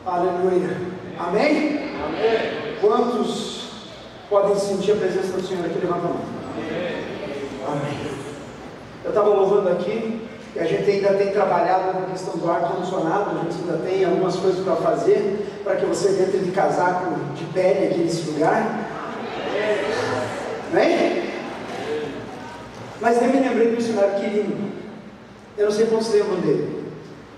Aleluia. Amém? Amém. Quantos podem sentir a presença do Senhor aqui? Levanta a mão. Amém. Eu estava louvando aqui, e a gente ainda tem trabalhado na questão do ar-condicionado, a gente ainda tem algumas coisas para fazer, para que você entre de casaco de pele aqui nesse lugar. Amém? Mas eu me lembrei do missionário Quirino. Eu não sei quantos lembram dele,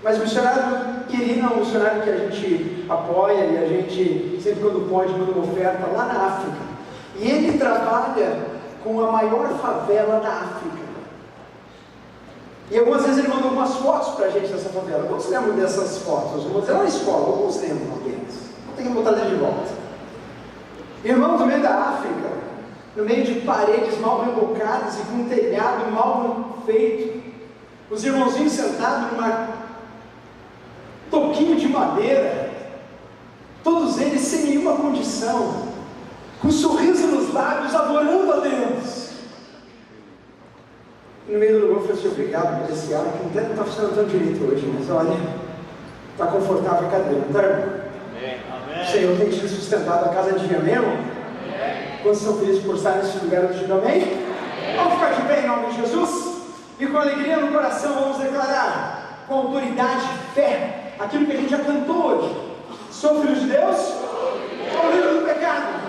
mas o missionário Quirino é um missionário que a gente apoia, e a gente sempre quando pode manda uma oferta lá na África, e ele trabalha com a maior favela da África, e algumas vezes ele mandou algumas fotos para a gente dessa favela. Quantos lembram dessas fotos? Eu vou dizer lá na escola, alguns lembram apenas, vou ter que botar ele de volta. Irmão, no meio da África, no meio de paredes mal rebocadas e com um telhado mal feito, os irmãozinhos sentados numa toquinho de madeira, todos eles sem nenhuma condição, com um sorriso nos lábios, adorando a Deus. No meio do lugar eu falei assim: obrigado por esse ar, que não está funcionando tão direito hoje, mas olha, está confortável a cadeira, não está, irmão? Amém. O Senhor tem te sustentado a cada dia mesmo? Quantos são felizes por estar nesse lugar hoje? Amém? Vamos ficar de pé em nome de Jesus? E com alegria no coração vamos declarar, com autoridade e fé, aquilo que a gente já cantou hoje: sou filho de Deus, sou livre do pecado,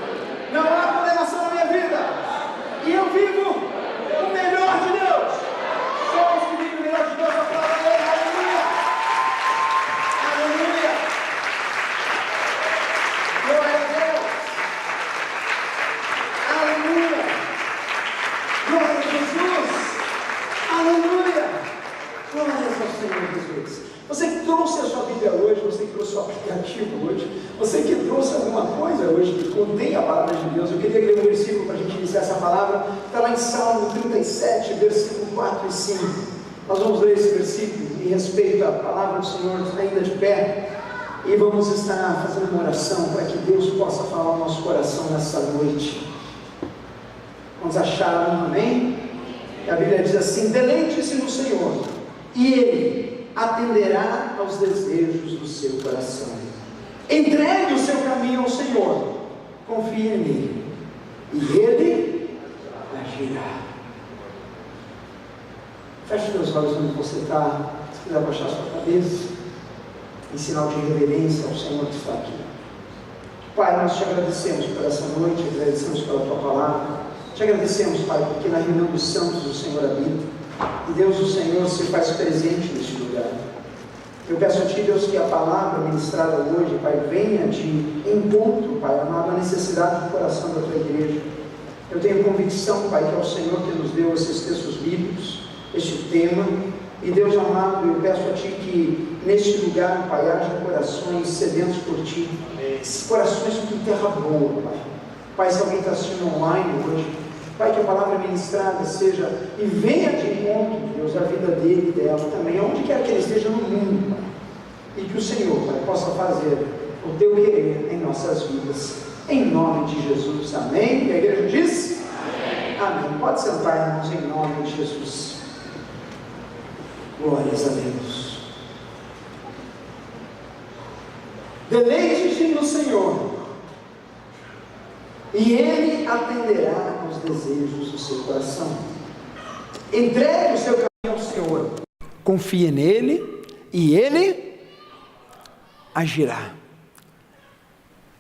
não há condenação na minha vida, e eu vivo o melhor de Deus. Somos que vivem o melhor de Deus, a palavra dele. Aleluia! Aleluia! Glória a Deus! Aleluia! Glória a Jesus! Aleluia! Glória ao Senhor Jesus! Você que trouxe a sua Bíblia hoje, você que trouxe o seu aplicativo hoje, você que trouxe alguma coisa hoje que contém a palavra de Deus, eu queria ler um versículo para a gente iniciar essa palavra. Está lá em Salmo 37, versículo 4 e 5. Nós vamos ler esse versículo em respeito à palavra do Senhor, ainda de pé, e vamos estar fazendo uma oração para que Deus possa falar ao nosso coração nessa noite. Vamos achar um amém? A Bíblia diz assim: deleite-se no Senhor, e Ele atenderá aos desejos do seu coração. Entregue o seu caminho ao Senhor, confie nele, e Ele agirá. Feche meus olhos onde você está. Se quiser baixar sua cabeça, em sinal de reverência ao Senhor que está aqui. Pai, nós te agradecemos por essa noite, agradecemos pela tua palavra, te agradecemos, Pai, porque na reunião dos santos o Senhor habita, e Deus, o Senhor, se faz presente neste lugar. Eu peço a Ti, Deus, que a palavra ministrada hoje, Pai, venha de encontro, Pai amado, à necessidade do coração da Tua igreja. Eu tenho convicção, Pai, que é o Senhor que nos deu esses textos bíblicos, este tema, e Deus amado, eu peço a Ti que neste lugar, Pai, haja corações sedentos por Ti, esses corações com terra boa, Pai. Pai, se alguém está assistindo online hoje, Pai, que a palavra ministrada seja e venha de encontro, Deus, a vida dele e dela também, onde quer que ele esteja no mundo, Pai. E que o Senhor, Pai, possa fazer o Teu querer em nossas vidas, em nome de Jesus, amém? E a igreja diz? Amém. Amém. Pode sentar, irmãos, em nome de Jesus. Glórias a Deus. Deleite-te no Senhor, e Ele atenderá aos desejos do seu coração. Entregue o seu caminho ao Senhor, confie nele, e Ele agirá.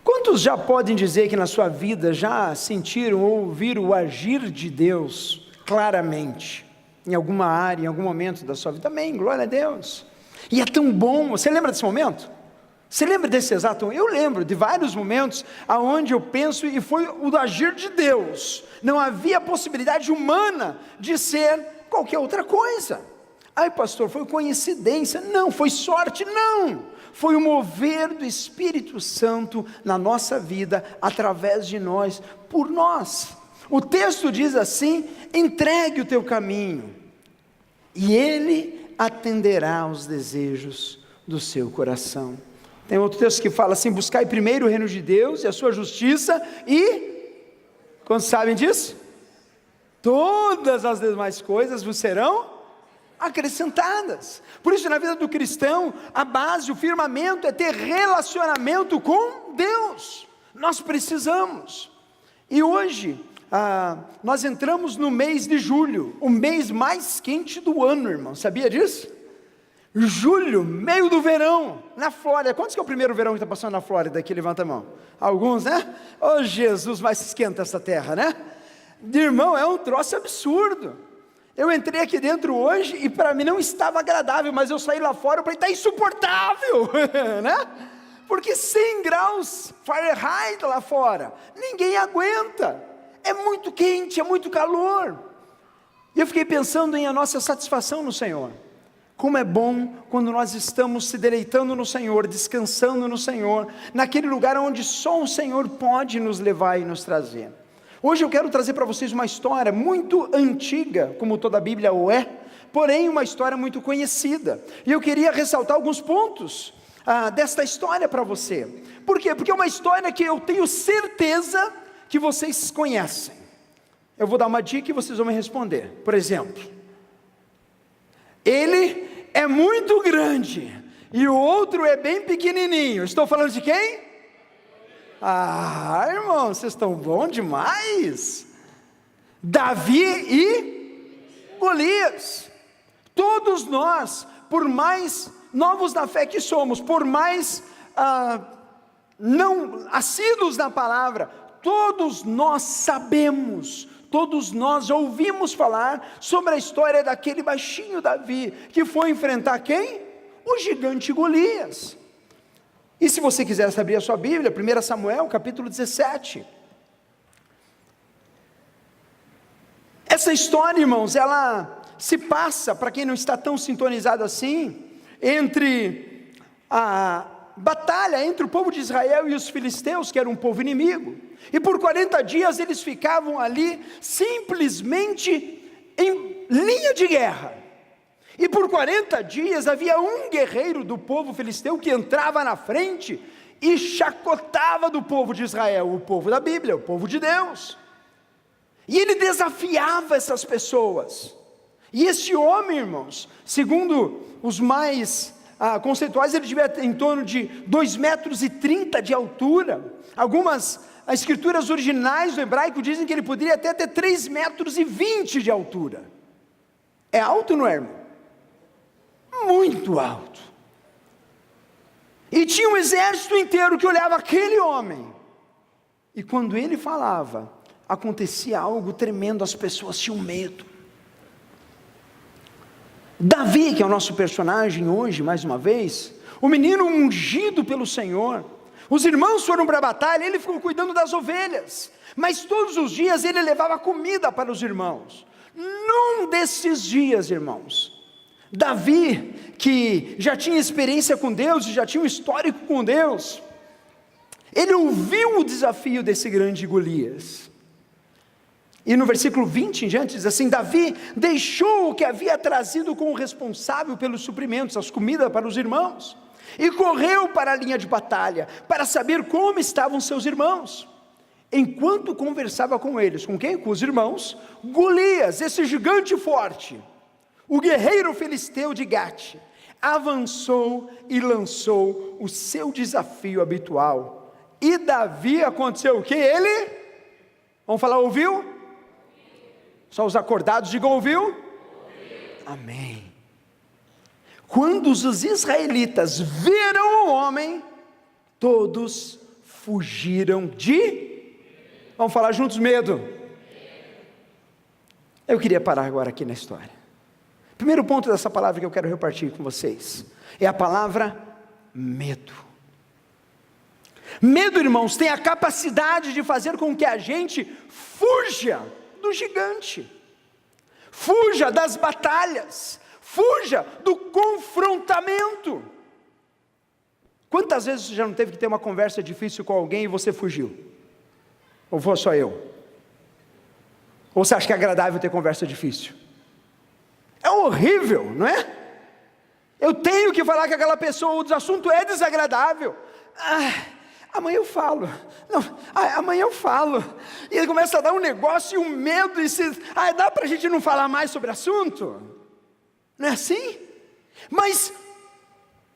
Quantos já podem dizer que na sua vida já sentiram ou ouviram o agir de Deus claramente, em alguma área, em algum momento da sua vida? Amém, glória a Deus. E é tão bom. Você lembra desse momento? Você lembra desse exato momento? Eu lembro de vários momentos aonde eu penso e foi o do agir de Deus. Não havia possibilidade humana de ser qualquer outra coisa. Ai, pastor, foi coincidência? Não. Foi sorte? Não. Foi o mover do Espírito Santo na nossa vida, através de nós, por nós. O texto diz assim: entregue o teu caminho, e Ele atenderá aos desejos do seu coração. Tem outro texto que fala assim: buscai primeiro o reino de Deus e a sua justiça, e, quantos sabem disso? Todas as demais coisas vos serão acrescentadas. Por isso, na vida do cristão, a base, o firmamento é ter relacionamento com Deus. Nós precisamos. E hoje, nós entramos no mês de julho, o mês mais quente do ano, irmão. Sabia disso? Julho, meio do verão, na Flórida. Quantos que é o primeiro verão que está passando na Flórida aqui? Levanta a mão. Alguns, né? Oh, Jesus, mas esquenta essa terra, né? Irmão, é um troço absurdo. Eu entrei aqui dentro hoje e para mim não estava agradável, mas eu saí lá fora e falei, está insuportável, né? Porque 100 graus Fahrenheit lá fora, ninguém aguenta. É muito quente, é muito calor. E eu fiquei pensando em a nossa satisfação no Senhor. Como é bom quando nós estamos se deleitando no Senhor, descansando no Senhor, naquele lugar onde só o Senhor pode nos levar e nos trazer. Hoje eu quero trazer para vocês uma história muito antiga, como toda a Bíblia o é, porém uma história muito conhecida. E eu queria ressaltar alguns pontos desta história para você. Por quê? Porque é uma história que eu tenho certeza que vocês conhecem. Eu vou dar uma dica e vocês vão me responder. Por exemplo, ele é muito grande e o outro é bem pequenininho. Estou falando de quem? Irmão, vocês estão bom demais. Davi e Golias. Todos nós, por mais novos na fé que somos, por mais não assíduos na palavra, todos nós sabemos, todos nós ouvimos falar sobre a história daquele baixinho Davi, que foi enfrentar quem? O gigante Golias. E se você quiser abrir a sua Bíblia, 1 Samuel, capítulo 17. Essa história, irmãos, ela se passa, para quem não está tão sintonizado assim, entre a batalha entre o povo de Israel e os filisteus, que era um povo inimigo. E por 40 dias eles ficavam ali, simplesmente em linha de guerra. E por 40 dias havia um guerreiro do povo filisteu que entrava na frente e chacotava do povo de Israel, o povo da Bíblia, o povo de Deus. E ele desafiava essas pessoas. E esse homem, irmãos, segundo os mais conceituais, ele devia ter em torno de 2,30 metros de altura. Algumas escrituras originais do hebraico dizem que ele poderia até ter 3,20 metros de altura. É alto, não é, irmão? Muito alto. E tinha um exército inteiro que olhava aquele homem, e quando ele falava, acontecia algo tremendo, as pessoas tinham medo. Davi, que é o nosso personagem hoje, mais uma vez, o menino ungido pelo Senhor, os irmãos foram para a batalha, ele ficou cuidando das ovelhas, mas todos os dias ele levava comida para os irmãos. Num desses dias, irmãos, Davi, que já tinha experiência com Deus, e já tinha um histórico com Deus, ele ouviu o desafio desse grande Golias, e no versículo 20 em diante diz assim: Davi deixou o que havia trazido com o responsável pelos suprimentos, as comidas para os irmãos, e correu para a linha de batalha, para saber como estavam seus irmãos. Enquanto conversava com eles, com quem? Com os irmãos, Golias, esse gigante forte, o guerreiro filisteu de Gate, avançou e lançou o seu desafio habitual. E Davi, aconteceu o que? Ele, vamos falar, ouviu? Só os acordados digam ouviu? Amém. Quando os israelitas viram o homem, todos fugiram de, vamos falar juntos, medo. Eu queria parar agora aqui na história. Primeiro ponto dessa palavra que eu quero repartir com vocês, é a palavra medo. Medo, irmãos, tem a capacidade de fazer com que a gente fuja do gigante, fuja das batalhas, fuja do confrontamento. Quantas vezes você já não teve que ter uma conversa difícil com alguém e você fugiu? Ou foi só eu? Ou você acha que é agradável ter conversa difícil? É horrível, não é? Eu tenho que falar com aquela pessoa, o assunto é desagradável. Amanhã eu falo. Não, amanhã eu falo. E ele começa a dar um negócio e um medo. Dá para a gente não falar mais sobre o assunto? Não é assim? Mas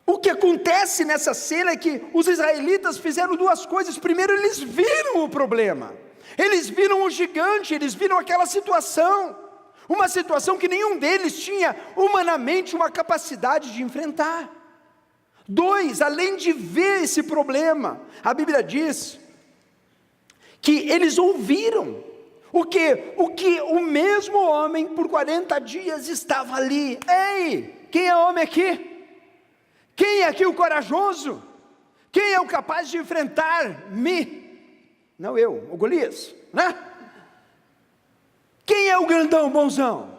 o que acontece nessa cena é que os israelitas fizeram duas coisas. Primeiro, eles viram o problema, eles viram o gigante, eles viram aquela situação, uma situação que nenhum deles tinha humanamente uma capacidade de enfrentar. Dois, além de ver esse problema, a Bíblia diz que eles ouviram o que o mesmo homem por 40 dias estava ali. Ei, quem é homem aqui? Quem é aqui o corajoso? Quem é o capaz de enfrentar-me? Não eu, o Golias, né? Quem é o grandão bonzão?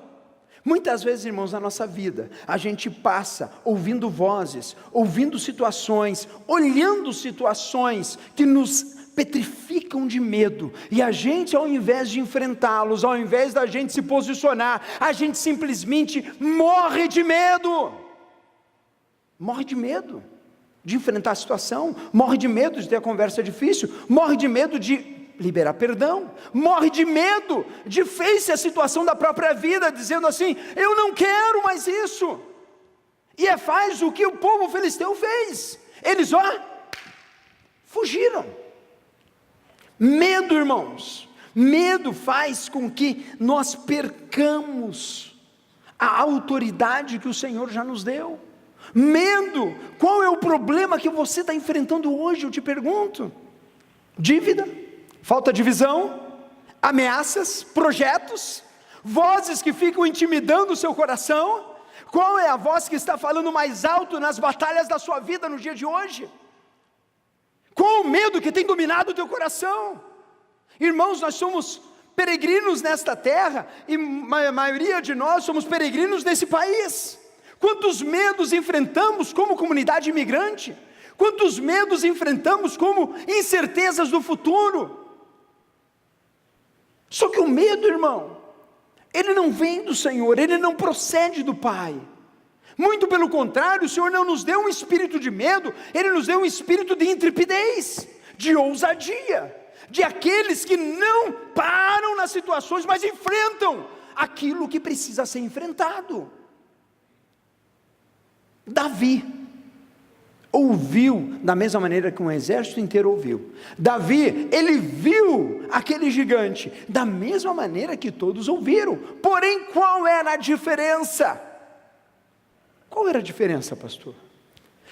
Muitas vezes, irmãos, na nossa vida, a gente passa ouvindo vozes, ouvindo situações, olhando situações que nos petrificam de medo, e a gente, ao invés de enfrentá-los, ao invés da gente se posicionar, a gente simplesmente morre de medo. Morre de medo de enfrentar a situação, morre de medo de ter a conversa difícil, morre de medo de liberar perdão, morre de medo de face a situação da própria vida, dizendo assim: eu não quero mais isso. E faz o que o povo filisteu fez, eles fugiram. Medo, irmãos, medo faz com que nós percamos a autoridade que o Senhor já nos deu. Medo, qual é o problema que você está enfrentando hoje? Eu te pergunto: dívida, falta de visão, ameaças, projetos, vozes que ficam intimidando o seu coração? Qual é a voz que está falando mais alto nas batalhas da sua vida no dia de hoje? Qual o medo que tem dominado o teu coração? Irmãos, nós somos peregrinos nesta terra, e a maioria de nós somos peregrinos nesse país. Quantos medos enfrentamos como comunidade imigrante? Quantos medos enfrentamos como incertezas do futuro? Só que o medo, irmão, ele não vem do Senhor, ele não procede do Pai. Muito pelo contrário, o Senhor não nos deu um espírito de medo, Ele nos deu um espírito de intrepidez, de ousadia, de aqueles que não param nas situações, mas enfrentam aquilo que precisa ser enfrentado. Davi ouviu da mesma maneira que um exército inteiro ouviu. Davi, ele viu aquele gigante da mesma maneira que todos ouviram. Porém, qual era a diferença? Qual era a diferença, pastor?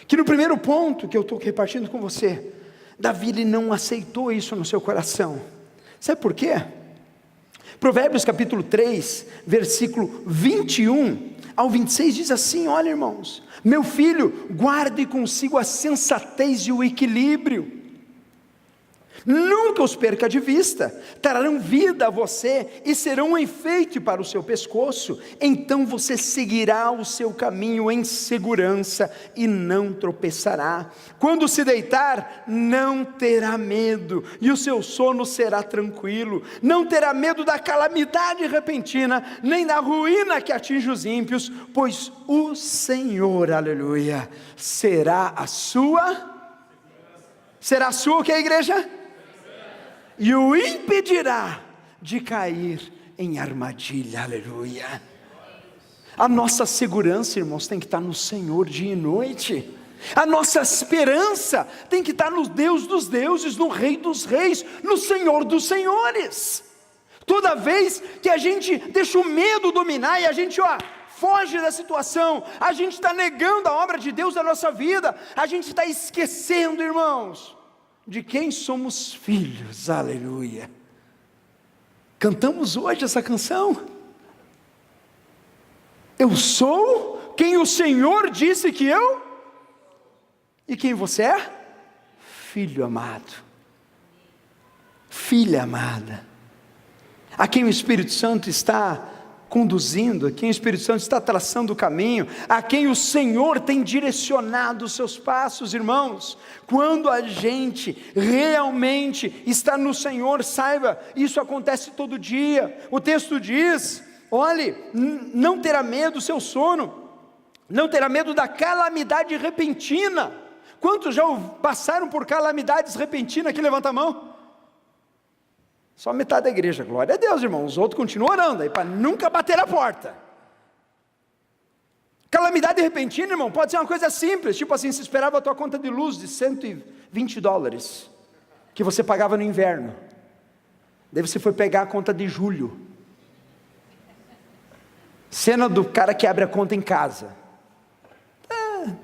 Que no primeiro ponto que eu estou repartindo com você, Davi, ele não aceitou isso no seu coração. Sabe por quê? Provérbios capítulo 3, versículo 21 ao 26 diz assim: olha, irmãos, meu filho, guarde consigo a sensatez e o equilíbrio, nunca os perca de vista, trarão vida a você e serão um enfeite para o seu pescoço, então você seguirá o seu caminho em segurança e não tropeçará. Quando se deitar, não terá medo, e o seu sono será tranquilo, não terá medo da calamidade repentina, nem da ruína que atinge os ímpios, pois o Senhor, aleluia, será a sua o que, a igreja? E o impedirá de cair em armadilha, aleluia. A nossa segurança, irmãos, tem que estar no Senhor dia e noite. A nossa esperança tem que estar no Deus dos deuses, no Rei dos reis, no Senhor dos senhores. Toda vez que a gente deixa o medo dominar e a gente foge da situação, a gente está negando a obra de Deus na nossa vida, a gente está esquecendo, irmãos, de quem somos filhos, aleluia. Cantamos hoje essa canção: eu sou quem o Senhor disse que eu, e quem você é? Filho amado, filha amada, a quem o Espírito Santo está conduzindo, a quem o Espírito Santo está traçando o caminho, a quem o Senhor tem direcionado os seus passos. Irmãos, quando a gente realmente está no Senhor, saiba, isso acontece todo dia. O texto diz: olhe, não terá medo do seu sono, não terá medo da calamidade repentina. Quantos já passaram por calamidades repentinas aqui? Levanta a mão. Só metade da igreja, glória a Deus, irmão. Os outros continuam orando aí para nunca bater a porta. Calamidade repentina, irmão, pode ser uma coisa simples, tipo assim, você esperava a tua conta de luz de $120, que você pagava no inverno, daí você foi pegar a conta de julho, cena do cara que abre a conta em casa,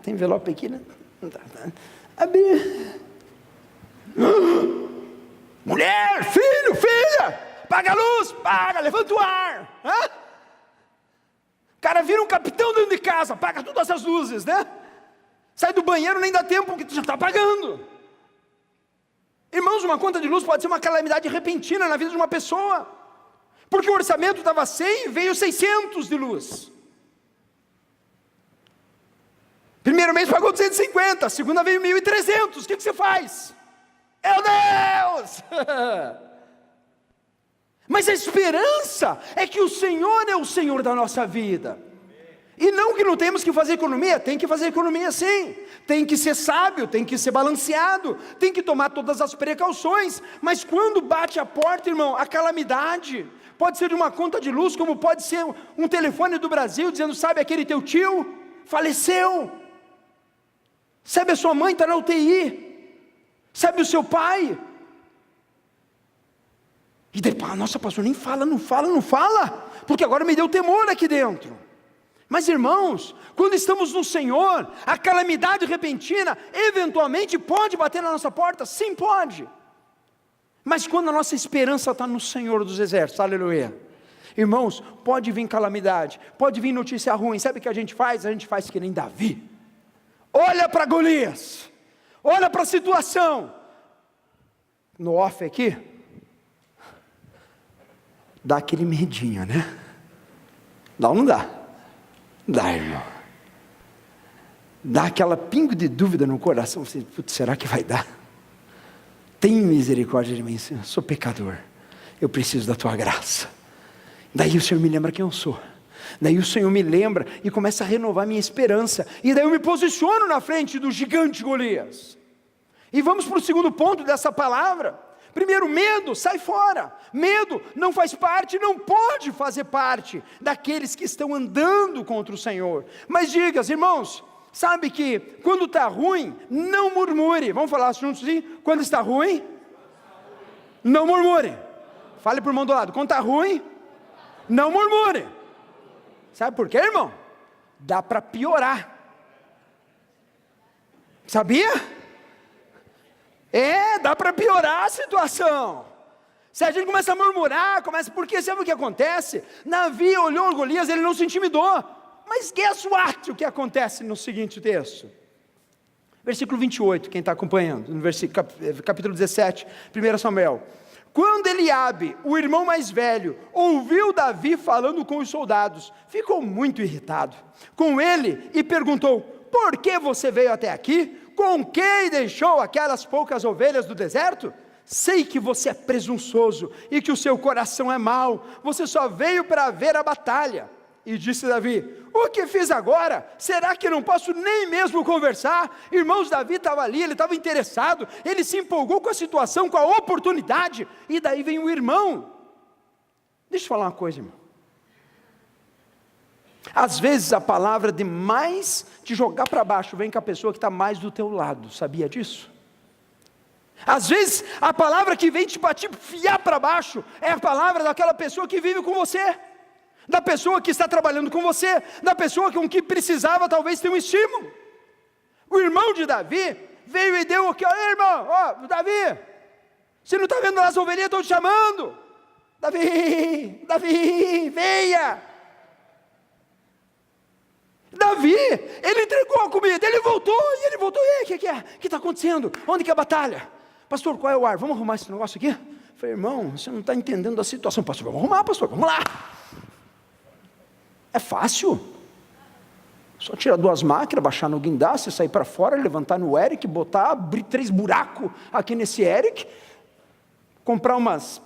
tem envelope aqui, né? Abrir, mulher, filho, filha, paga a luz, paga, levanta o ar, o cara vira um capitão dentro de casa, paga todas as luzes, né? Sai do banheiro, nem dá tempo, porque tu já está pagando. Irmãos, uma conta de luz pode ser uma calamidade repentina na vida de uma pessoa, porque o orçamento estava 100 e veio 600 de luz. Primeiro mês pagou 250, segunda veio 1.300, o que você faz? Meu Deus! Mas a esperança é que o Senhor é o Senhor da nossa vida. E não que não temos que fazer economia, tem que fazer economia sim. Tem que ser sábio, tem que ser balanceado, tem que tomar todas as precauções. Mas quando bate a porta, irmão, a calamidade, pode ser de uma conta de luz, como pode ser um telefone do Brasil, dizendo, sabe aquele teu tio? Faleceu. Sabe a sua mãe está na UTI. Sabe o seu pai? E daí, nossa pastor, nem fala, não fala, porque agora me deu temor aqui dentro. Mas irmãos, quando estamos no Senhor, a calamidade repentina, eventualmente pode bater na nossa porta, sim pode. Mas quando a nossa esperança está no Senhor dos Exércitos, aleluia. Irmãos, pode vir calamidade, pode vir notícia ruim, sabe o que a gente faz? A gente faz que nem Davi. Olha para Golias, olha para a situação. No off aqui, dá aquele medinho, né? Dá ou não dá? Dá, irmão. Dá aquela pingo de dúvida no coração. Você, putz, será que vai dar? Tem misericórdia de mim, Senhor. Sou pecador. Eu preciso da tua graça. Daí o Senhor me lembra quem eu sou. Daí o Senhor me lembra e começa a renovar minha esperança. E daí eu me posiciono na frente do gigante Golias. E vamos para o segundo ponto dessa palavra. Primeiro, medo, sai fora. Medo não faz parte, não pode fazer parte daqueles que estão andando contra o Senhor. Mas diga, irmãos, sabe que quando está ruim, não murmure. Vamos falar juntos assim? Quando está ruim, não murmure. Fale para o irmão do lado, quando está ruim, não murmure. Sabe por quê, irmão? Dá para piorar. Sabia? Dá para piorar a situação. Se a gente começa a murmurar, porque sabe o que acontece? Davi olhou o Golias, ele não se intimidou. Mas guess what? O que acontece no seguinte texto? Versículo 28, quem está acompanhando, no capítulo 17, 1 Samuel. Quando Eliabe, o irmão mais velho, ouviu Davi falando com os soldados, ficou muito irritado com ele e perguntou, por que você veio até aqui? Com quem deixou aquelas poucas ovelhas do deserto? Sei que você é presunçoso e que o seu coração é mau, você só veio para ver a batalha. E disse Davi, o que fiz agora? Será que não posso nem mesmo conversar? Irmãos, Davi estava ali, ele estava interessado, ele se empolgou com a situação, com a oportunidade, e daí vem o irmão. Deixa eu falar uma coisa, irmão. Às vezes a palavra de mais te jogar para baixo vem com a pessoa que está mais do teu lado, sabia disso? Às vezes a palavra que vem te fiar para baixo é a palavra daquela pessoa que vive com você, da pessoa que está trabalhando com você, da pessoa com que precisava talvez ter um estímulo. O irmão de Davi veio e deu o que? Olha, irmão, Davi, você não está vendo lá as ovelhinhas, estão te chamando. Davi, venha. Davi, ele entregou a comida, ele voltou, e o que é? O que está acontecendo? Onde que é a batalha? Pastor, qual é o ar? Vamos arrumar esse negócio aqui? Eu falei, irmão, você não está entendendo a situação. Pastor, vamos arrumar, pastor, vamos lá. É fácil. Só tirar 2 máquinas, baixar no guindaste, sair para fora, levantar no Eric, botar, abrir 3 buracos aqui nesse Eric, comprar umas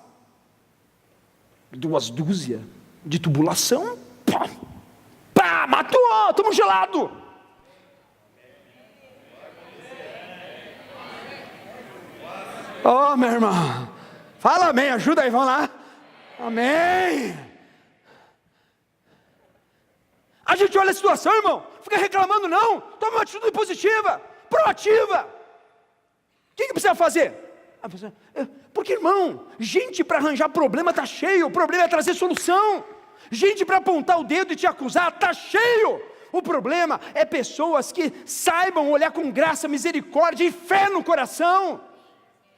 2 dúzias de tubulação, pá, matou, estamos gelados. Oh, meu irmão, fala amém, ajuda aí, vamos lá. Amém. A gente olha a situação, irmão, fica reclamando não, toma uma atitude positiva, proativa. O que precisa fazer? Porque, irmão, gente para arranjar problema está cheio, o problema é trazer solução. Gente para apontar o dedo e te acusar está cheio. O problema é pessoas que saibam olhar com graça, misericórdia e fé no coração.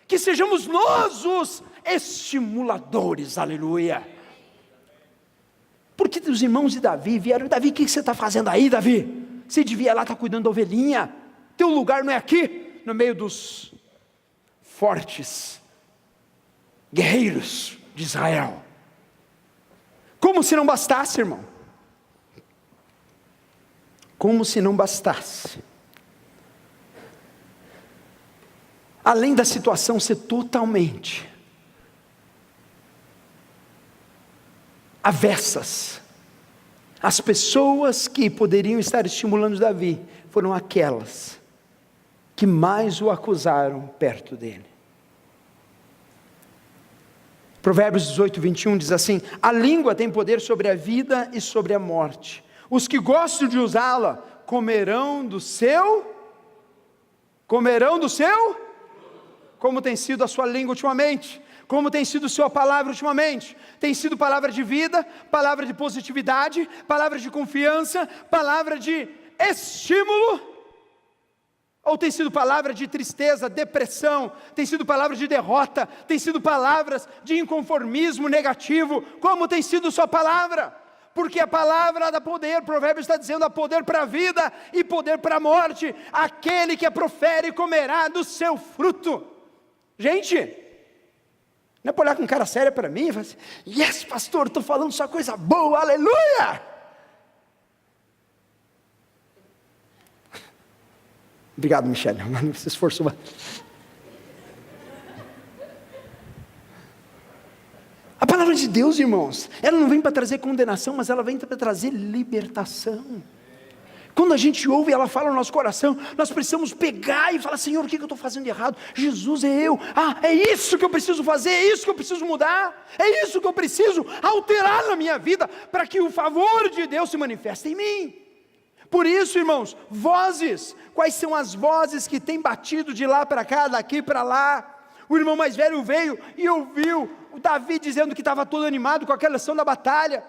Que sejamos nós os estimuladores, aleluia. Porque os irmãos de Davi vieram, Davi, o que você está fazendo aí, Davi? Você devia lá estar cuidando da ovelhinha, teu lugar não é aqui, no meio dos fortes guerreiros de Israel. Como se não bastasse, irmão. Como se não bastasse. Além da situação ser totalmente avessas, as pessoas que poderiam estar estimulando Davi foram aquelas que mais o acusaram perto dele. Provérbios 18, 21 diz assim: a língua tem poder sobre a vida e sobre a morte. Os que gostam de usá-la comerão do seu. Como tem sido a sua língua ultimamente? Como tem sido sua palavra ultimamente? Tem sido palavra de vida, palavra de positividade, palavra de confiança, palavra de estímulo? Ou tem sido palavra de tristeza, depressão, tem sido palavra de derrota, tem sido palavras de inconformismo negativo? Como tem sido sua palavra? Porque a palavra dá poder, Provérbios está dizendo, há poder para a vida e poder para a morte. Aquele que a profere comerá do seu fruto. Gente, não é para olhar com cara séria para mim e falar assim: yes, pastor, estou falando só coisa boa, aleluia. Obrigado, Michele, não se esforçou. A palavra de Deus, irmãos, ela não vem para trazer condenação, mas ela vem para trazer libertação. Quando a gente ouve, ela fala no nosso coração, nós precisamos pegar e falar: Senhor, o que eu estou fazendo de errado? Jesus, é eu. É isso que eu preciso fazer, é isso que eu preciso mudar, é isso que eu preciso alterar na minha vida, para que o favor de Deus se manifeste em mim. Por isso, irmãos, vozes, quais são as vozes que têm batido de lá para cá, daqui para lá? O irmão mais velho veio e ouviu o Davi dizendo que estava todo animado com aquela ação da batalha.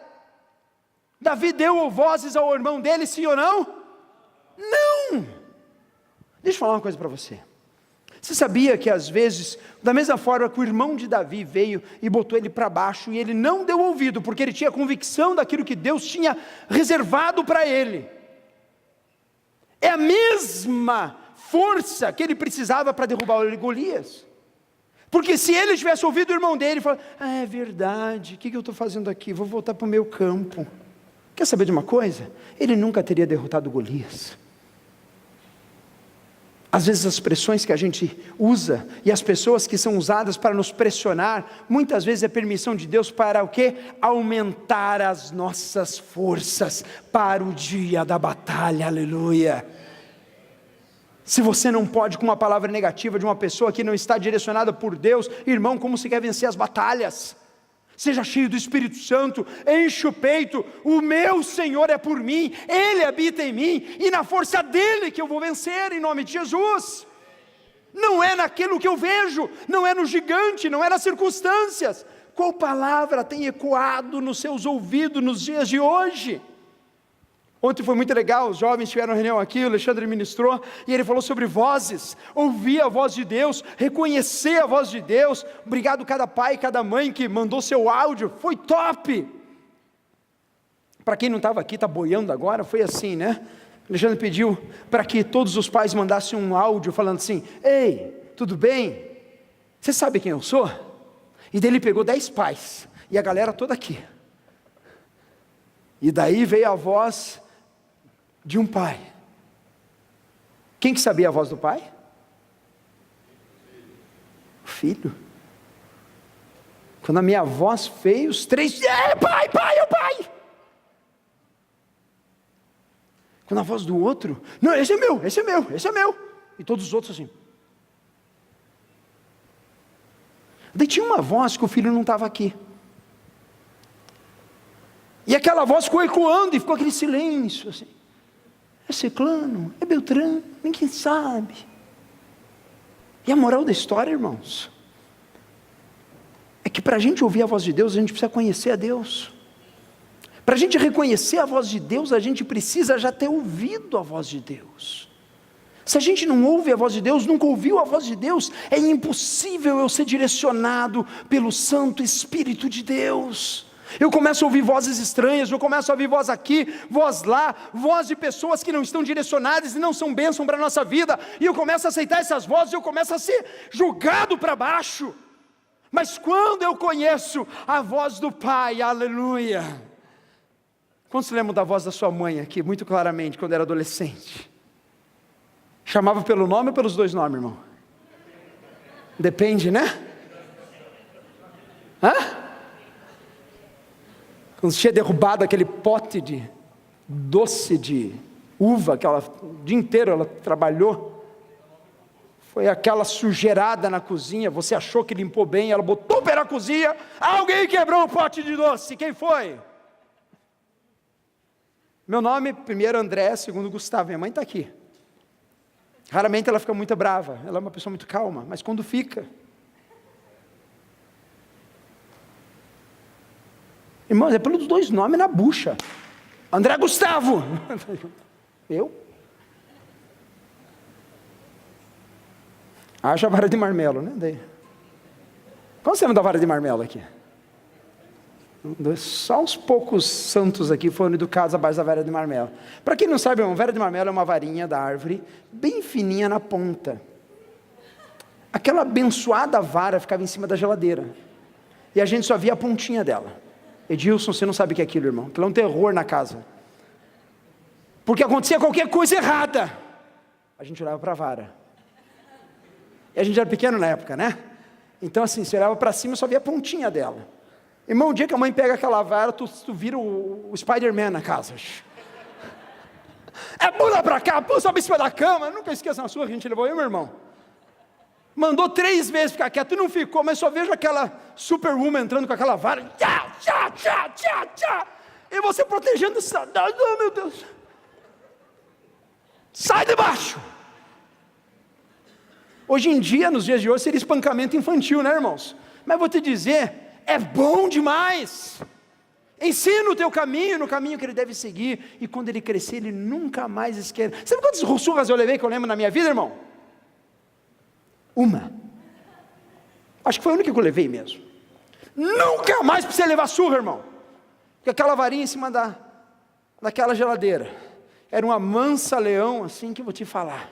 Davi deu vozes ao irmão dele, sim ou não? Não! Deixa eu falar uma coisa para você. Você sabia que às vezes, da mesma forma que o irmão de Davi veio e botou ele para baixo, e ele não deu ouvido, porque ele tinha convicção daquilo que Deus tinha reservado para ele, é a mesma força que ele precisava para derrubar o Golias. Porque se ele tivesse ouvido o irmão dele e falado: é verdade, o que eu estou fazendo aqui? Vou voltar para o meu campo. Quer saber de uma coisa? Ele nunca teria derrotado Golias. Às vezes as pressões que a gente usa, e as pessoas que são usadas para nos pressionar, muitas vezes é permissão de Deus para o quê? Aumentar as nossas forças para o dia da batalha, aleluia. Se você não pode com uma palavra negativa de uma pessoa que não está direcionada por Deus, irmão, como se quer vencer as batalhas? Seja cheio do Espírito Santo, enche o peito, o meu Senhor é por mim, Ele habita em mim, e na força dEle que eu vou vencer, em nome de Jesus. Não é naquilo que eu vejo, não é no gigante, não é nas circunstâncias. Qual palavra tem ecoado nos seus ouvidos nos dias de hoje? Ontem foi muito legal, os jovens tiveram reunião aqui, o Alexandre ministrou, e ele falou sobre vozes, ouvir a voz de Deus, reconhecer a voz de Deus. Obrigado cada pai, cada mãe que mandou seu áudio, foi top. Para quem não estava aqui, está boiando agora, foi assim, né? O Alexandre pediu para que todos os pais mandassem um áudio falando assim: ei, tudo bem? Você sabe quem eu sou? E daí ele pegou 10 pais, e a galera toda aqui. E daí veio a voz de um pai. Quem que sabia a voz do pai? O filho. Quando a minha voz veio, os 3, pai, é o pai. Quando a voz do outro, não, esse é meu. E todos os outros assim. Daí tinha uma voz que o filho não estava aqui. E aquela voz ficou ecoando e ficou aquele silêncio assim. é ciclano, é beltrano, ninguém sabe. E a moral da história, irmãos, é que para a gente ouvir a voz de Deus, a gente precisa conhecer a Deus. Para a gente reconhecer a voz de Deus, a gente precisa já ter ouvido a voz de Deus. Se a gente não ouve a voz de Deus, nunca ouviu a voz de Deus, é impossível eu ser direcionado pelo Santo Espírito de Deus. Eu começo a ouvir vozes estranhas, eu começo a ouvir voz aqui, voz lá, voz de pessoas que não estão direcionadas e não são bênção para a nossa vida, e eu começo a aceitar essas vozes, eu começo a ser jogado para baixo. Mas quando eu conheço a voz do Pai, aleluia. Quantos lembram da voz da sua mãe aqui, muito claramente, quando era adolescente? Chamava pelo nome ou pelos dois nomes, irmão? Depende, né? Hã? Quando tinha derrubado aquele pote de doce de uva, que ela, o dia inteiro ela trabalhou, foi aquela sujeirada na cozinha, você achou que limpou bem, ela botou pela cozinha, alguém quebrou o pote de doce, quem foi? Meu nome, primeiro André, segundo Gustavo, minha mãe está aqui. Raramente ela fica muito brava, ela é uma pessoa muito calma, mas quando fica... Irmãos, é pelos dois nomes na bucha. André Gustavo. Eu? Haja vara de marmelo, né? Daí. Qual você lembra da vara de marmelo aqui? Só uns poucos santos aqui foram educados à base da vara de marmelo. Para quem não sabe, a vara de marmelo é uma varinha da árvore, bem fininha na ponta. Aquela abençoada vara ficava em cima da geladeira. E a gente só via a pontinha dela. Edilson, você não sabe o que é aquilo, irmão. Aquilo é um terror na casa. Porque acontecia qualquer coisa errada, a gente olhava para a vara. E a gente era pequeno na época, né? Então assim, você olhava para cima e só via a pontinha dela. Irmão, o dia que a mãe pega aquela vara, tu vira o Spider-Man na casa. É pula para cá, pula, sobe em cima da cama. Nunca esqueça na sua que a gente levou eu, meu irmão. Mandou 3 vezes ficar quieto, não ficou, mas só vejo aquela superwoman entrando com aquela vara, tchá, tchá, tchá, tchá, tchá, e você protegendo essa, oh meu Deus, sai de baixo. Hoje em dia, nos dias de hoje, seria espancamento infantil, né, irmãos? Mas vou te dizer, é bom demais. Ensina o teu caminho, no caminho que ele deve seguir, e quando ele crescer, ele nunca mais esquece. Sabe quantas surras eu levei que eu lembro na minha vida, irmão? Uma. Acho que foi a única que eu levei mesmo. Nunca mais precisa levar surra, irmão. Porque aquela varinha em cima daquela geladeira era uma mansa leão, assim que eu vou te falar.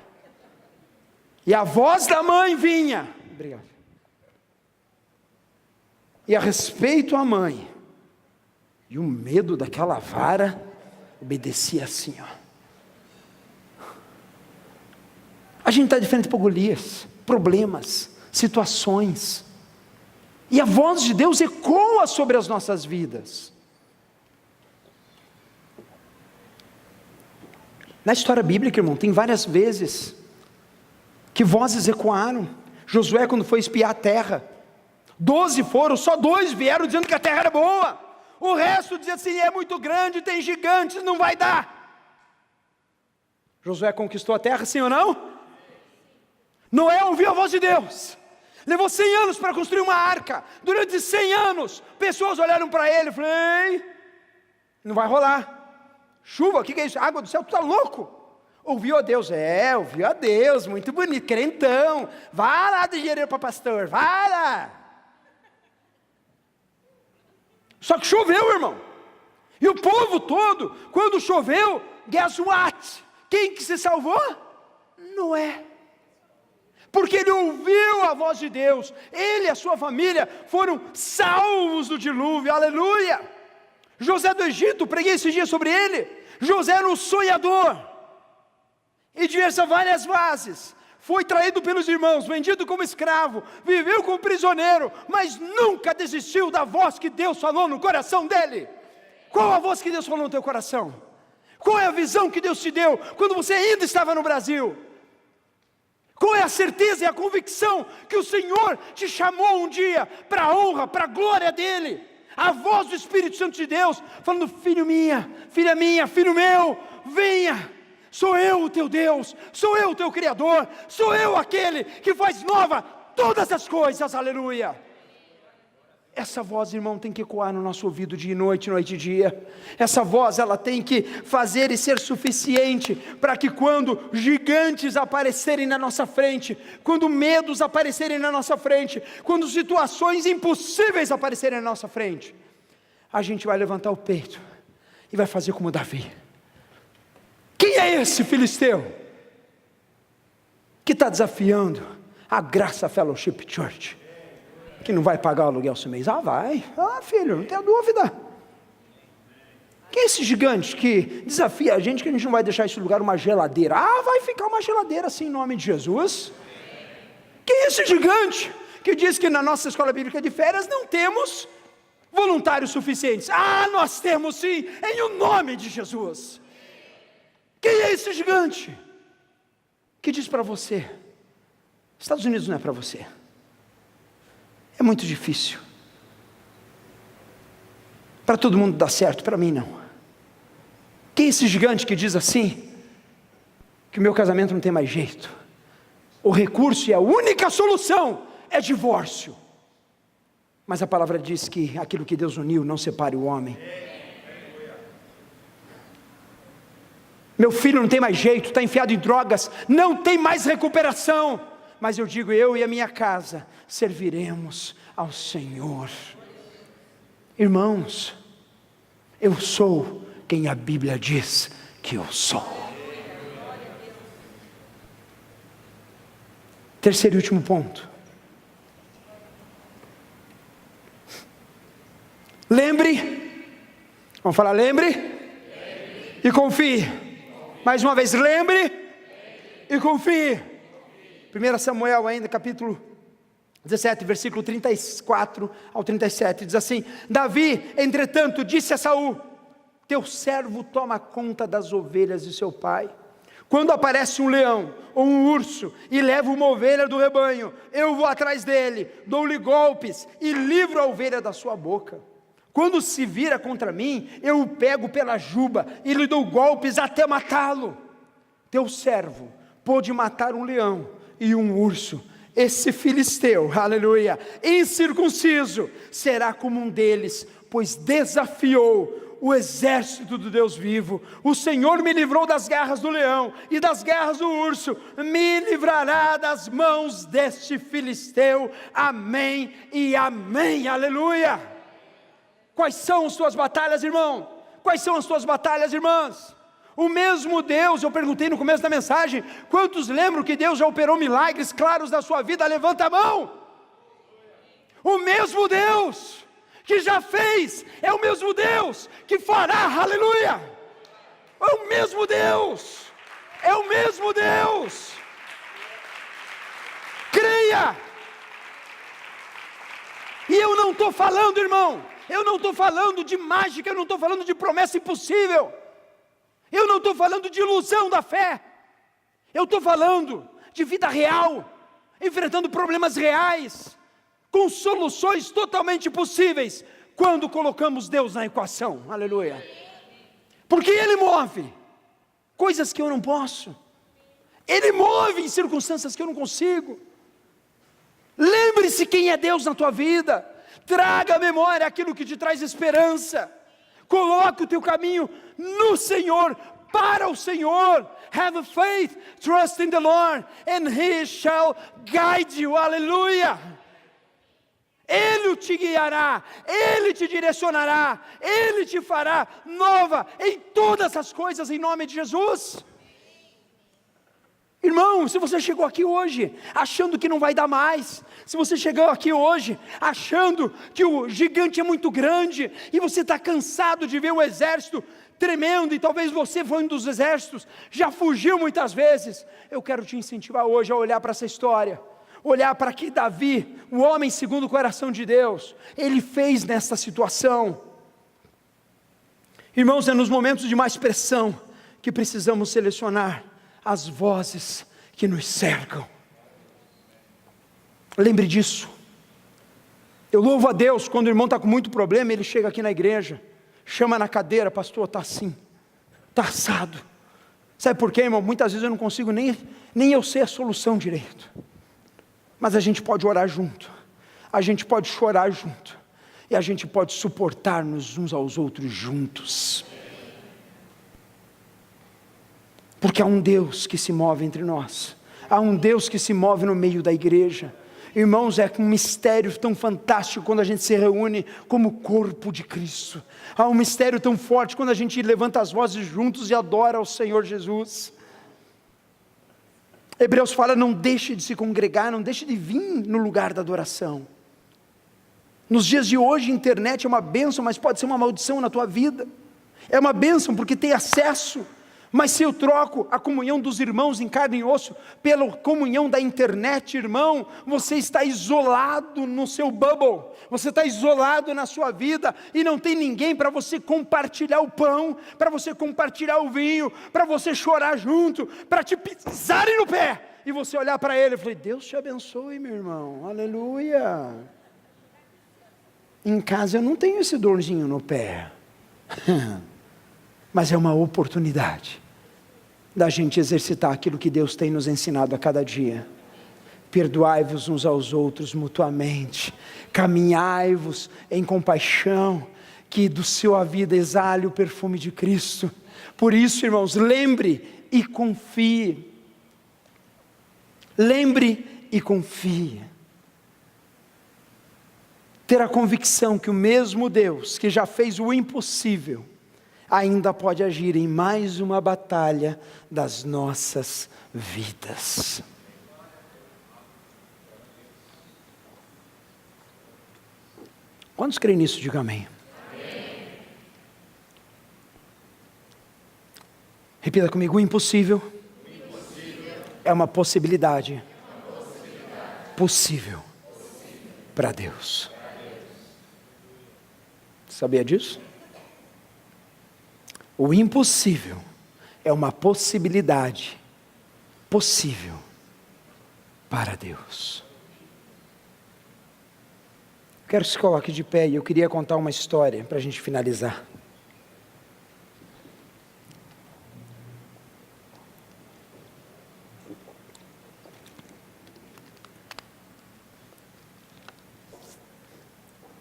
E a voz da mãe vinha. Obrigado. E a respeito à mãe, e o medo daquela vara obedecia assim, ó. A gente está de frente para Golias, problemas, situações, e a voz de Deus ecoa sobre as nossas vidas. Na história bíblica, irmão, tem várias vezes que vozes ecoaram. Josué, quando foi espiar a terra, 12 foram, só 2 vieram dizendo que a terra era boa, o resto dizia assim, é muito grande, tem gigantes, não vai dar. Josué conquistou a terra, sim ou não? Noé ouviu a voz de Deus, levou 100 anos para construir uma arca, durante 100 anos, pessoas olharam para ele e falaram, não vai rolar, chuva, o que é isso? Água do céu, tu está louco? Ouviu a Deus, ouviu a Deus, muito bonito, crentão, vai lá de dinheiro para pastor, vai lá. Só que choveu, irmão, e o povo todo, quando choveu, guess what? Quem que se salvou? Noé. Porque ele ouviu a voz de Deus, ele e a sua família foram salvos do dilúvio, aleluia. José do Egito, preguei esses dias sobre ele. José era um sonhador, e diversas várias fases, foi traído pelos irmãos, vendido como escravo, viveu como prisioneiro, mas nunca desistiu da voz que Deus falou no coração dele. Qual a voz que Deus falou no teu coração? Qual é a visão que Deus te deu, quando você ainda estava no Brasil? Qual é a certeza e a convicção que o Senhor te chamou um dia para a honra, para a glória dEle? A voz do Espírito Santo de Deus, falando, filho minha, filha minha, filho meu, venha, Sou eu o teu Deus, sou eu o teu Criador, sou eu aquele que faz nova todas as coisas, aleluia. Essa voz, irmão, tem que ecoar no nosso ouvido dia e noite, noite e dia. Essa voz, ela tem que fazer e ser suficiente para que quando gigantes aparecerem na nossa frente, quando medos aparecerem na nossa frente, quando situações impossíveis aparecerem na nossa frente, a gente vai levantar o peito e vai fazer como Davi. Quem é esse filisteu que está desafiando a Graça Fellowship Church? Que não vai pagar o aluguel esse mês? Vai. Filho, não tenha dúvida. Quem é esse gigante que desafia a gente não vai deixar esse lugar uma geladeira? Vai ficar uma geladeira assim em nome de Jesus. Quem é esse gigante que diz que na nossa escola bíblica de férias não temos voluntários suficientes? Nós temos sim, em o nome de Jesus. Quem é esse gigante que diz para você: Estados Unidos não é para você? É muito difícil. Para todo mundo dá certo, para mim não. Quem é esse gigante que diz assim, que o meu casamento não tem mais jeito? O recurso e a única solução é divórcio. Mas a palavra diz que aquilo que Deus uniu, não separe o homem. Meu filho não tem mais jeito, está enfiado em drogas, não tem mais recuperação. Mas eu digo, eu e a minha casa serviremos ao Senhor. Irmãos, eu sou quem a Bíblia diz que eu sou. Terceiro e último ponto. Lembre, vamos falar, lembre. E confie. Mais uma vez, lembre e confie. 1 Samuel ainda, capítulo 17, versículo 34 ao 37, diz assim: Davi, entretanto, disse a Saul: teu servo toma conta das ovelhas de seu pai. Quando aparece um leão ou um urso e leva uma ovelha do rebanho, eu vou atrás dele, dou-lhe golpes e livro a ovelha da sua boca. Quando se vira contra mim, eu o pego pela juba e lhe dou golpes até matá-lo. Teu servo pôde matar um leão e um urso. Esse filisteu, aleluia, incircunciso, será como um deles, pois desafiou o exército do Deus vivo. O Senhor me livrou das garras do leão e das garras do urso, me livrará das mãos deste filisteu. Amém e amém, aleluia. Quais são as tuas batalhas, irmão? Quais são as tuas batalhas, irmãs? O mesmo Deus, eu perguntei no começo da mensagem, quantos lembram que Deus já operou milagres claros na sua vida? Levanta a mão. O mesmo Deus que já fez, é o mesmo Deus que fará, aleluia. É o mesmo Deus, é o mesmo Deus. Creia. E eu não estou falando, irmão, eu não estou falando de mágica, eu não estou falando de promessa impossível. Eu não estou falando de ilusão da fé, eu estou falando de vida real, enfrentando problemas reais, com soluções totalmente possíveis, quando colocamos Deus na equação, aleluia. Porque Ele move coisas que eu não posso, Ele move em circunstâncias que eu não consigo. Lembre-se quem é Deus na tua vida, traga à memória aquilo que te traz esperança. Coloque o teu caminho no Senhor, para o Senhor. Have faith, trust in the Lord, and He shall guide you, aleluia. Ele te guiará, Ele te direcionará, Ele te fará nova em todas as coisas, em nome de Jesus. Irmão, se você chegou aqui hoje achando que não vai dar mais, se você chegou aqui hoje achando que o gigante é muito grande, e você está cansado de ver o exército tremendo, e talvez você foi um dos exércitos, já fugiu muitas vezes, eu quero te incentivar hoje a olhar para essa história, olhar para que Davi, o homem segundo o coração de Deus, ele fez nessa situação. Irmãos, é nos momentos de mais pressão que precisamos selecionar as vozes que nos cercam. Lembre disso. Eu louvo a Deus quando o irmão está com muito problema, ele chega aqui na igreja, chama na cadeira: pastor, está assim, está assado, Sabe por quê, irmão? Muitas vezes eu não consigo nem eu ser a solução direito. Mas a gente pode orar junto, a gente pode chorar junto, e a gente pode suportar-nos uns aos outros juntos. Porque há um Deus que se move entre nós, há um Deus que se move no meio da igreja. Irmãos, é um mistério tão fantástico quando a gente se reúne como corpo de Cristo. Há um mistério tão forte quando a gente levanta as vozes juntos e adora ao Senhor Jesus. Hebreus fala, não deixe de se congregar, não deixe de vir no lugar da adoração. Nos dias de hoje, a internet é uma bênção, mas pode ser uma maldição na tua vida. É uma bênção porque tem acesso. Mas se eu troco a comunhão dos irmãos em carne e osso pela comunhão da internet, irmão, você está isolado no seu bubble, você está isolado na sua vida, e não tem ninguém para você compartilhar o pão, para você compartilhar o vinho, para você chorar junto, para te pisarem no pé, e você olhar para ele e falar, Deus te abençoe, meu irmão, aleluia. Em casa eu não tenho esse dorzinho no pé, mas é uma oportunidade da gente exercitar aquilo que Deus tem nos ensinado a cada dia. Perdoai-vos uns aos outros mutuamente, caminhai-vos em compaixão, que do sua vida exale o perfume de Cristo. Por isso, irmãos, lembre e confie. Lembre e confie. Ter a convicção que o mesmo Deus que já fez o impossível, ainda pode agir em mais uma batalha das nossas vidas. Quantos creem nisso? Diga amém. Amém. Repita comigo, o impossível, é uma possibilidade, possível para Deus. Sabia disso? O impossível é uma possibilidade possível para Deus. Quero que se coloque de pé, e eu queria contar uma história para a gente finalizar.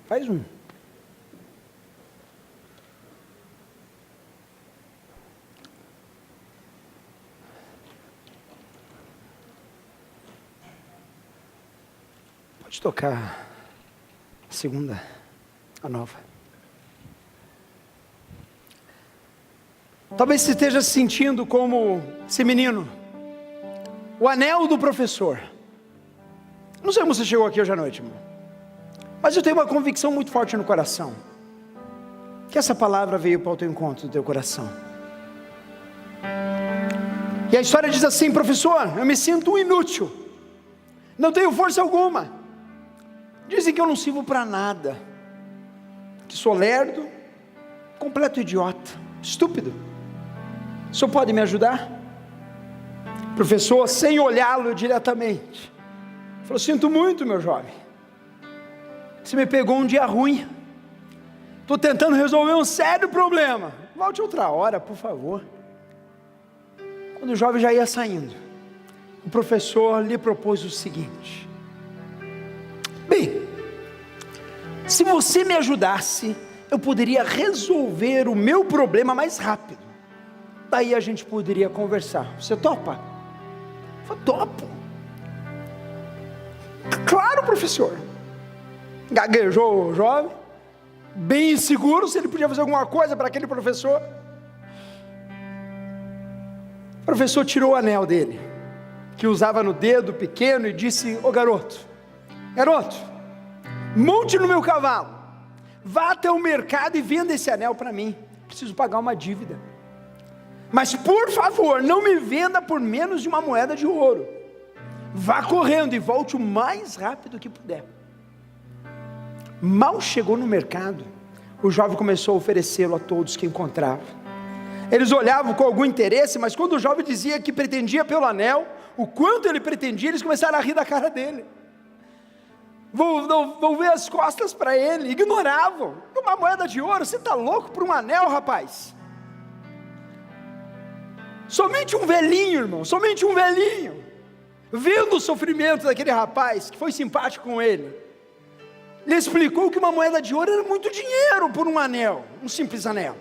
Faz um. Pode tocar a segunda, a nova. Talvez você esteja se sentindo como esse menino, o anel do professor. Não sei como você chegou aqui hoje à noite, irmão, mas eu tenho uma convicção muito forte no coração, que essa palavra veio para o teu encontro, do teu coração. E a história diz assim: professor, eu me sinto um inútil, não tenho força alguma. Dizem que eu não sirvo para nada, que sou lerdo, completo idiota, estúpido. O senhor pode me ajudar? Professor, sem olhá-lo diretamente, falou: sinto muito, meu jovem, você me pegou um dia ruim, estou tentando resolver um sério problema, volte outra hora, por favor. Quando o jovem já ia saindo, o professor lhe propôs o seguinte: bem, se você me ajudasse, eu poderia resolver o meu problema mais rápido, daí a gente poderia conversar, você topa? Eu falei: topo. Claro, professor. Gaguejou o jovem, bem inseguro se ele podia fazer alguma coisa para aquele professor. O professor tirou o anel dele, que usava no dedo pequeno, e disse: ô garoto, monte no meu cavalo, vá até o mercado e venda esse anel para mim, preciso pagar uma dívida, mas por favor, não me venda por menos de uma moeda de ouro, vá correndo e volte o mais rápido que puder. Mal chegou no mercado, o jovem começou a oferecê-lo a todos que encontrava. Eles olhavam com algum interesse, mas quando o jovem dizia que pretendia pelo anel, o quanto ele pretendia, eles começaram a rir da cara dele, volver as costas para ele, ignoravam. Uma moeda de ouro, você está louco por um anel, rapaz? Somente um velhinho, irmão, somente um velhinho, vendo o sofrimento daquele rapaz, que foi simpático com ele, lhe explicou que uma moeda de ouro era muito dinheiro por um anel, um simples anel.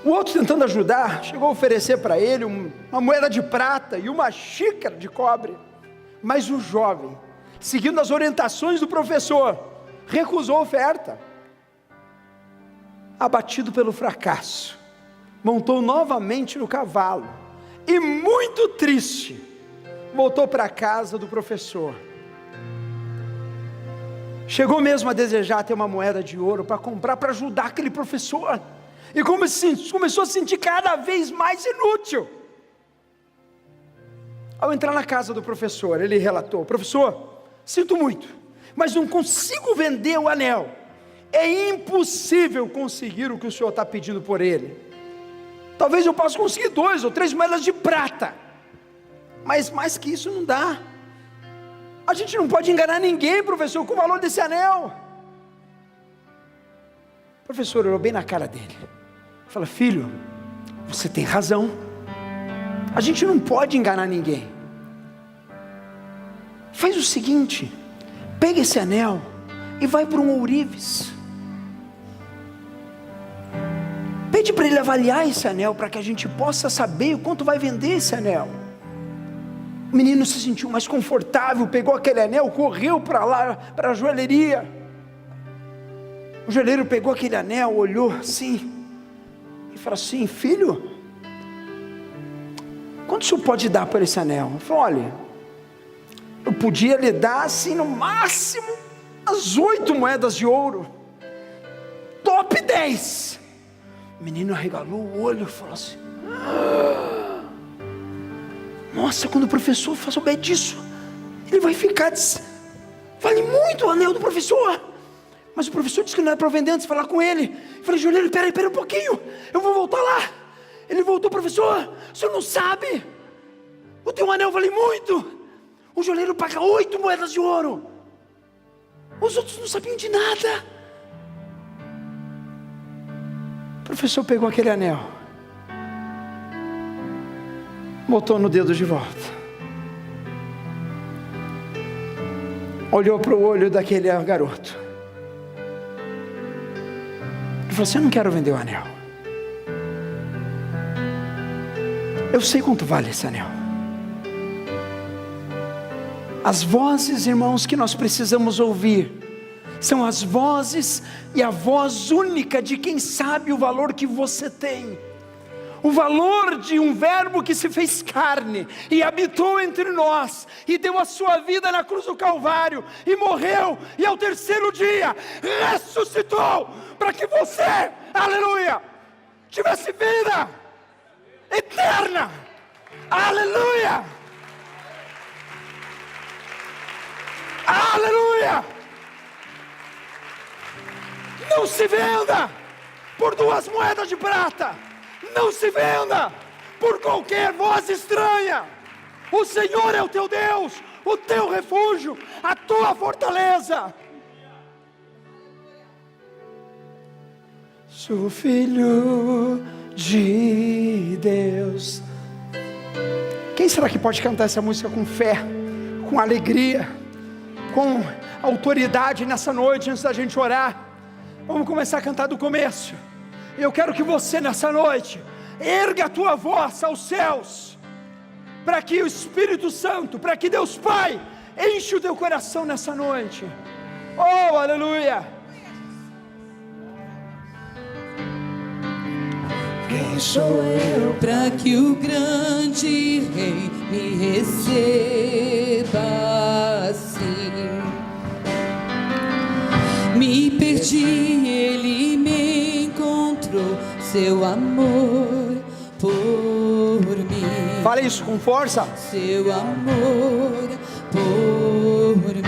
O outro, tentando ajudar, chegou a oferecer para ele uma moeda de prata e uma xícara de cobre, mas o jovem, seguindo as orientações do professor, recusou a oferta. Abatido pelo fracasso, montou novamente no cavalo e, muito triste, voltou para a casa do professor. Chegou mesmo a desejar ter uma moeda de ouro para comprar, para ajudar aquele professor, e começou a se sentir cada vez mais inútil. Ao entrar na casa do professor, ele relatou: professor, sinto muito, mas não consigo vender o anel. É impossível conseguir o que o senhor está pedindo por ele. Talvez eu possa conseguir 2 ou 3 moedas de prata, mas mais que isso não dá. A gente não pode enganar ninguém, professor, com o valor desse anel. O professor olhou bem na cara dele, falou: filho, você tem razão, a gente não pode enganar ninguém. Faz o seguinte, pega esse anel e vai para um ourives, pede para ele avaliar esse anel, para que a gente possa saber o quanto vai vender esse anel. O menino se sentiu mais confortável, pegou aquele anel, correu para lá, para a joalheria. O joalheiro pegou aquele anel, olhou assim e falou assim: filho, quanto o senhor pode dar por esse anel? Ele falou: olha, eu podia lhe dar assim no máximo as 8 moedas de ouro, top 10. O menino arregalou o olho e falou assim: nossa, quando o professor souber disso, ele vai ficar, vale muito o anel do professor. Mas o professor disse que não era para vender antes de falar com ele. Eu falei: joelheiro, peraí um pouquinho, eu vou voltar lá. Ele voltou: professor, o senhor não sabe, o teu anel vale muito. O joelheiro paga 8 moedas de ouro. Os outros não sabiam de nada. O professor pegou aquele anel, botou no dedo de volta, olhou para o olho daquele garoto e falou assim: eu não quero vender o anel, eu sei quanto vale esse anel. As vozes, irmãos, que nós precisamos ouvir são as vozes e a voz única de quem sabe o valor que você tem, o valor de um verbo que se fez carne e habitou entre nós e deu a sua vida na cruz do Calvário e morreu, e ao terceiro dia ressuscitou para que você, aleluia, tivesse vida eterna. Aleluia, aleluia. Não se venda por 2 moedas de prata, não se venda por qualquer voz estranha. O Senhor é o teu Deus, o teu refúgio, a tua fortaleza. Sou filho de Deus. Quem será que pode cantar essa música com fé, com alegria, com autoridade nessa noite, antes da gente orar? Vamos começar a cantar do começo. Eu quero que você nessa noite erga a tua voz aos céus, para que o Espírito Santo, para que Deus Pai enche o teu coração nessa noite. Oh, aleluia. Quem sou eu para que o grande Rei me receba assim? Me perdi, ele me encontrou, seu amor por mim. Fala isso com força. Seu amor por mim.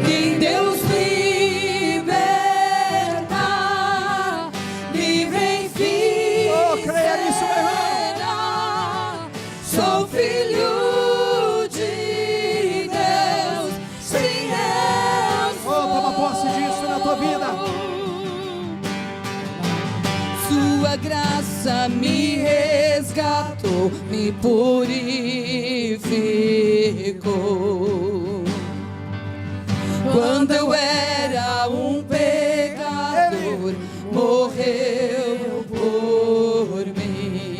Quem Deus liberta, livre enfim. Oh, creia nisso, meu irmão. Sou filho de Deus, sim, eu sou. Oh, toma posse disso na tua vida. me resgatou, me purificou. Quando eu era um pecador, morreu por mim.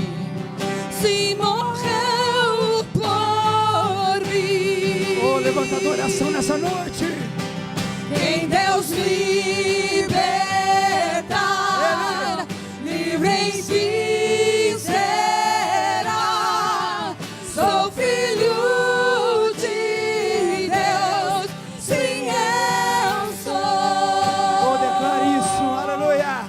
Sim, morreu por mim. Oh, levanta a adoração nessa noite. Quem Deus libertar, livre em si será. Sou filho de Deus, sim eu sou. Oh, declare isso, aleluia.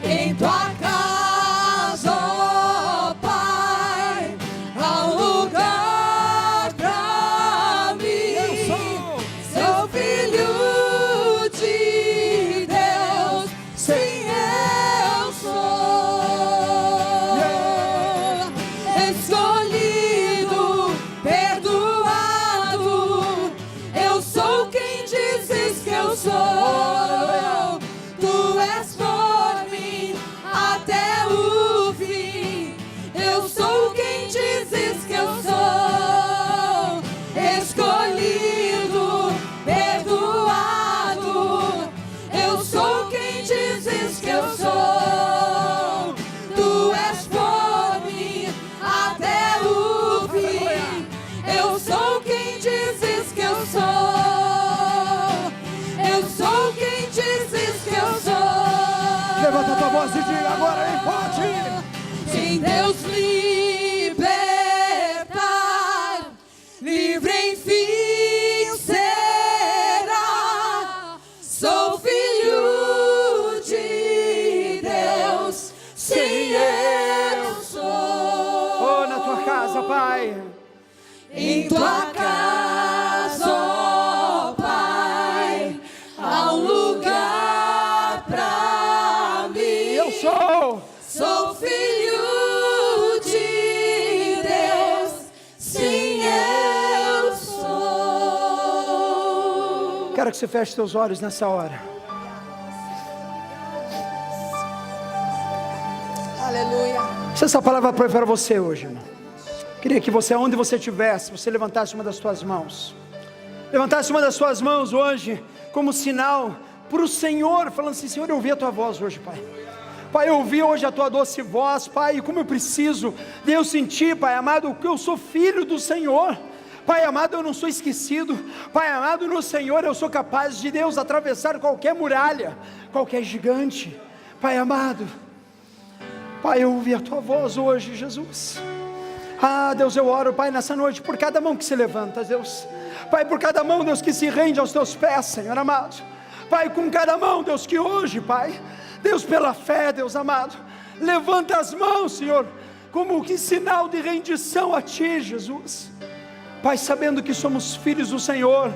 Em tua casa, ó Pai, há um lugar pra mim. Eu sou. Sou filho de Deus, sim eu sou. Escolhido, perdoado, eu sou quem dizes que eu sou. Tu és por mim até o fim. Eu sou quem dizes que eu sou. Escolhido, perdoado, eu sou quem dizes que eu sou. Tu és por mim até o fim. Eu sou quem dizes que eu sou. Eu sou quem dizes que eu sou. Levanta a tua voz e diga agora, hein, forte. Sem Deus libertar, livre enfim será. Sou filho de Deus, sim eu sou. Oh, na tua casa, Pai. Em tua casa, ó Pai, há um lugar pra mim. Eu sou. Sou filho de Deus, sim eu sou. Quero que você feche seus olhos nessa hora. Aleluia. Se essa palavra foi para você hoje, irmão, queria que você, onde você estivesse, você levantasse uma das suas mãos. Levantasse uma das suas mãos hoje, como sinal para o Senhor, falando assim: Senhor, eu ouvi a tua voz hoje, Pai. Pai, eu ouvi hoje a tua doce voz, Pai, e como eu preciso de eu sentir, Pai amado, que eu sou filho do Senhor. Pai amado, eu não sou esquecido. Pai amado, no Senhor eu sou capaz de, Deus, atravessar qualquer muralha, qualquer gigante. Pai amado, Pai, eu ouvi a tua voz hoje, Jesus. Ah, Deus, eu oro, Pai, nessa noite, por cada mão que se levanta, Deus. Pai, por cada mão, Deus, que se rende aos teus pés, Senhor amado. Pai, com cada mão, Deus, que hoje, Pai, Deus, pela fé, Deus amado, levanta as mãos, Senhor, como que sinal de rendição a Ti, Jesus. Pai, sabendo que somos filhos do Senhor,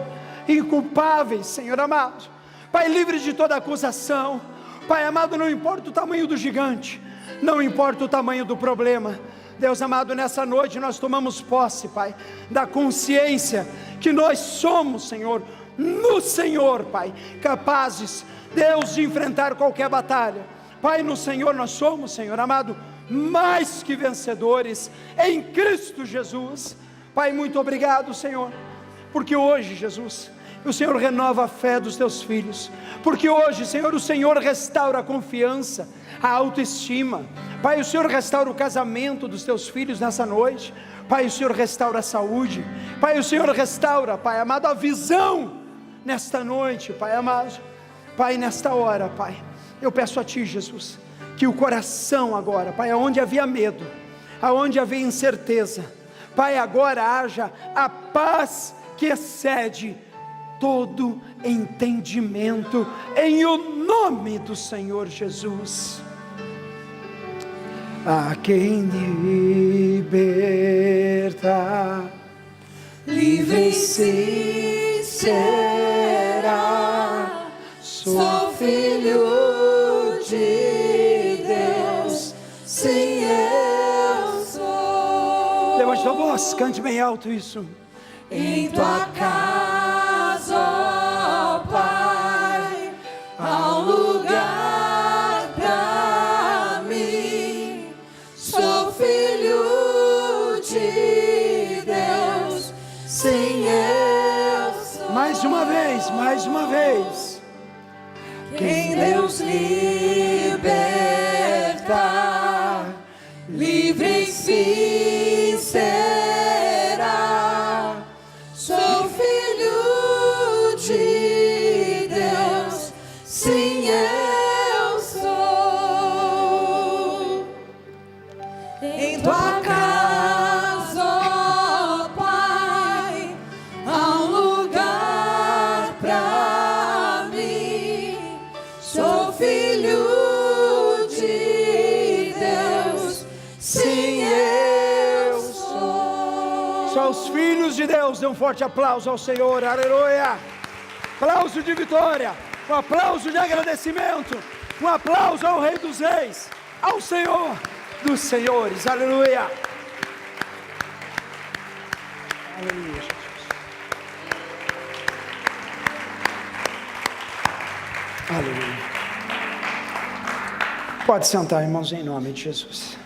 inculpáveis, Senhor amado. Pai, livres de toda acusação. Pai amado, não importa o tamanho do gigante, não importa o tamanho do problema. Deus amado, nessa noite nós tomamos posse, Pai, da consciência que nós somos, Senhor, no Senhor, Pai, capazes, Deus, de enfrentar qualquer batalha. Pai, no Senhor nós somos, Senhor amado, mais que vencedores em Cristo Jesus. Pai, muito obrigado, Senhor, porque hoje, Jesus, o Senhor renova a fé dos teus filhos, porque hoje, Senhor, o Senhor restaura a confiança, a autoestima. Pai, o Senhor restaura o casamento dos teus filhos nessa noite. Pai, o Senhor restaura a saúde. Pai, o Senhor restaura, Pai amado, a visão nesta noite, Pai amado. Pai, nesta hora, Pai, eu peço a Ti, Jesus, que o coração agora, Pai, aonde havia medo, aonde havia incerteza, Pai, agora haja a paz que excede todo entendimento, em o nome do Senhor Jesus. A quem liberta, livre se será. Sou filho de Deus, sim eu sou. Levante sua voz, cante bem alto isso. Em tua casa, ó Pai, há um lugar pra mim. Deus, sim, eu sou. Mais uma vez, mais uma vez. Quem Deus liberta, livre enfim será. Sou filho de Deus, sim, eu sou. Em tua casa, ó Pai, há um lugar pra mim. Sou filho de Deus, sim, eu sou. Só os filhos de Deus, dê um forte aplauso ao Senhor, aleluia. Aplauso de vitória, um aplauso de agradecimento, um aplauso ao Rei dos Reis, ao Senhor dos Senhores, aleluia. Aleluia, Jesus. Aleluia. Pode sentar, irmãos, em nome de Jesus.